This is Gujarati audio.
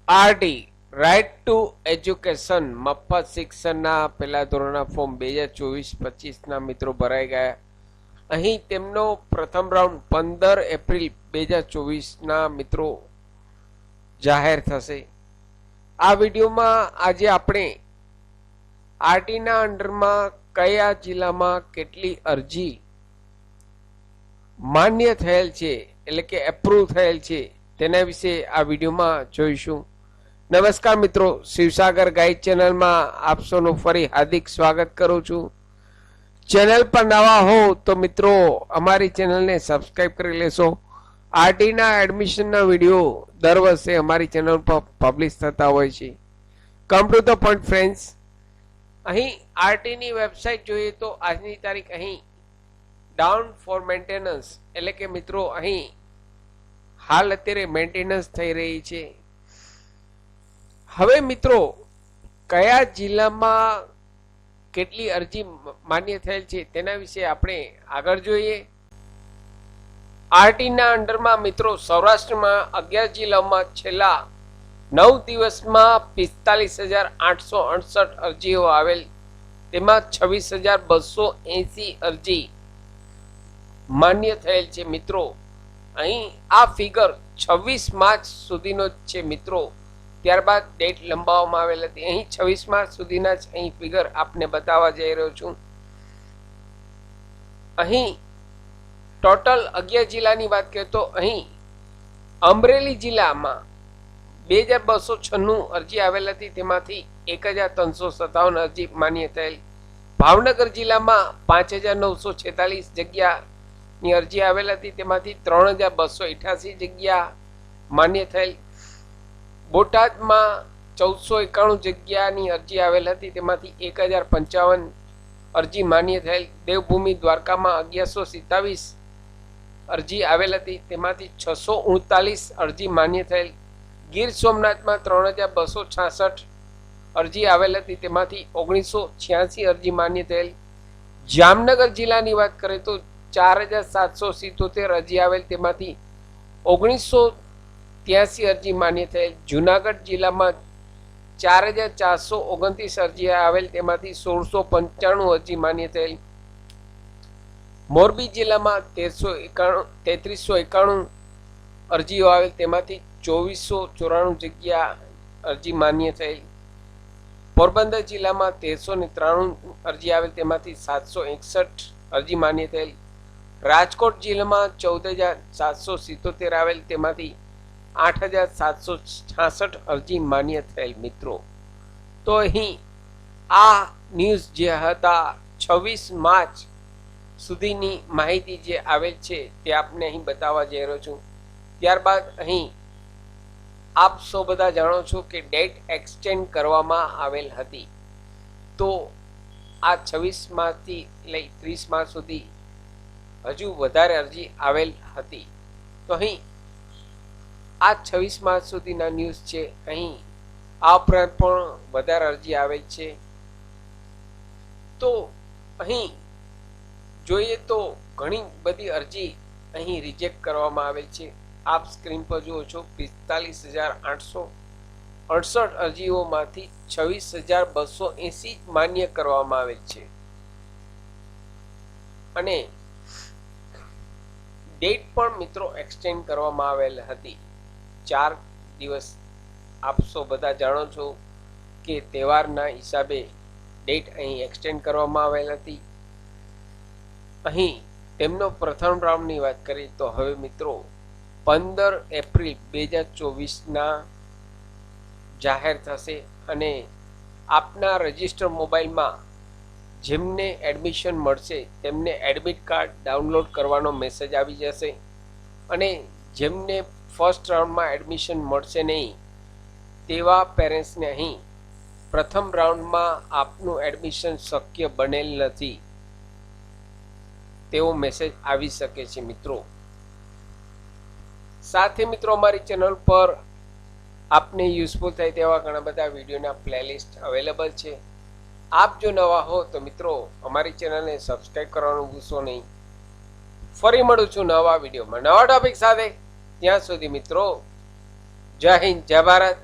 આરટી રાઇટ ટુ એજ્યુકેશન મફત શિક્ષણના પહેલા ધોરણના ફોર્મ 2024-25ના મિત્રો ભરાઈ ગયા. અહીં તેમનો પ્રથમ રાઉન્ડ 15 એપ્રિલ 2024ના મિત્રો જાહેર થશે. આ વિડીયોમાં આજે આપણે આરટીના અંડરમાં કયા જિલ્લામાં કેટલી અરજી માન્ય થયેલ છે એટલે કે એપ્રુવ થયેલ છે તેના વિશે આ વિડીયોમાં જોઈશું. નમસ્કાર મિત્રો, શિવસાગર ગાઈડ ચેનલમાં આપ સૌનું ફરી હાર્દિક સ્વાગત કરું છું. ચેનલ પર નવા હો તો મિત્રો અમારી ચેનલને સબસ્ક્રાઈબ કરી લેશો. આરટીના એડમિશનના વિડીયો દર વર્ષે અમારી ચેનલ પર પબ્લિશ થતા હોય છે. Come to the point friends, અહીં આરટીની વેબસાઇટ જોઈએ તો આજની તારીખ અહીં ડાઉન ફોર મેન્ટેનન્સ એટલે કે મિત્રો અહીં હાલ અત્યારે મેન્ટેનન્સ થઈ રહી છે. હવે મિત્રો કયા જિલ્લામાં કેટલી અરજી માન્ય થયેલ છે તેના વિશે આપણે આગળ જોઈએ. આરટીના અંડરમાં મિત્રો સૌરાષ્ટ્રમાં 11 જિલ્લામાં છેલ્લા 9 દિવસમાં 45,868 અરજીઓ આવેલ, તેમાં 26,280 અરજી માન્ય થયેલ છે. મિત્રો અહીં આ ફિગર 26 માર્ચ સુધીનો છે મિત્રો, ત્યારબાદ ડેટ લંબાવવામાં આવેલ હતી. અહીં 26 માર્ચ સુધીના જ અહીં ફિગર આપને બતાવવા જઈ રહ્યો છું. અહીં ટોટલ 11 જિલ્લાની વાત કરીએ તો અહીં અમરેલી જિલ્લામાં 2,296 અરજી આવેલ હતી, તેમાંથી 1,357 અરજી માન્ય થયેલ. ભાવનગર જિલ્લામાં 5,946 જગ્યાની અરજી આવેલ હતી, તેમાંથી 3,288 જગ્યા માન્ય થયેલ. બોટાદમાં 1,491 જગ્યાની અરજી આવેલ હતી, તેમાંથી 1,055 અરજી માન્ય થયેલ. દેવભૂમિ દ્વારકામાં 1,127 અરજી આવેલ હતી, તેમાંથી 639 અરજી માન્ય થયેલ. ગીર સોમનાથમાં 3,266 અરજી આવેલ હતી, તેમાંથી 1,986 અરજી માન્ય થયેલ. જામનગર જિલ્લાની વાત કરીએ તો 4,777 અરજી આવેલ, તેમાંથી 1,983 અરજી માન્ય થયેલ. જુનાગઢ જિલ્લામાં 4,429 અરજી આવેલ, તેમાંથી 1,695 અરજી માન્ય થયેલ. મોરબી જિલ્લામાં 3,391 અરજીઓ આવેલ, તેમાંથી 2,494 જગ્યા અરજી માન્ય થયેલ. પોરબંદર જિલ્લામાં 1,393 અરજી આવેલ, તેમાંથી 761 અરજી માન્ય થયેલ. રાજકોટ જિલ્લામાં 14,777 આવેલ, તેમાંથી 8,766 અરજી માન્ય થયેલ. મિત્રો તો અહીં આ ન્યૂઝ જે હતા 26 માર્ચ સુધીની માહિતી જે આવેલ છે તે આપને અહીં બતાવવા જઈ રહ્યો છું. ત્યારબાદ અહીં આપ સૌ બધા જાણો છો કે ડેટ એક્સટેન્ડ કરવામાં આવેલ હતી, તો આ 26 માર્ચથી લઈ 30 માર્ચ સુધી હજુ વધારે અરજી આવેલ હતી. તો અહીં આ 26 માર્ચ સુધીના ન્યૂઝ છે. અહીં આ ઉપરાંત પણ વધારે અરજી આવેલ છે. તો અહીં જોઈએ તો ઘણી બધી અરજી અહીં રિજેક્ટ કરવામાં આવેલ છે. આપ સ્ક્રીન પર જુઓ છો 45,868 અરજીઓમાંથી 26,280 માન્ય કરવામાં આવેલ છે અને ડેટ પણ મિત્રો એક્સટેન્ડ કરવામાં આવેલ હતી 4 દિવસ. આપ સૌ બધા જાણો છો કે તહેવારના હિસાબે ડેટ અહીં એક્સટેન્ડ કરવામાં આવેલ હતી. અહીં તેમનો પ્રથમ રાઉન્ડની વાત કરીએ તો હવે મિત્રો 15 એપ્રિલ 2024ના જાહેર થશે અને આપના રજિસ્ટર મોબાઈલમાં જેમને એડમિશન મળશે તેમને એડમિટ કાર્ડ ડાઉનલોડ કરવાનો મેસેજ આવી જશે અને જેમને ફર્સ્ટ રાઉન્ડમાં એડમિશન મળશે નહીં તેવા પેરેન્ટ્સને અહીં પ્રથમ રાઉન્ડમાં આપનું એડમિશન શક્ય બનેલ નથી તેવો મેસેજ આવી શકે છે. મિત્રો સાથે મિત્રો અમારી ચેનલ પર આપને યુઝફુલ થાય તેવા ઘણા બધા વિડીયોના પ્લેલિસ્ટ અવેલેબલ છે. આપ જો નવા હો તો મિત્રો અમારી ચેનલને સબસ્ક્રાઈબ કરવાનું ભૂલશો નહીં. ફરી મળું છું નવા વિડીયોમાં નવા ટોપિક સાથે. ત્યાં સુધી મિત્રો જય હિન્દ, જય ભારત.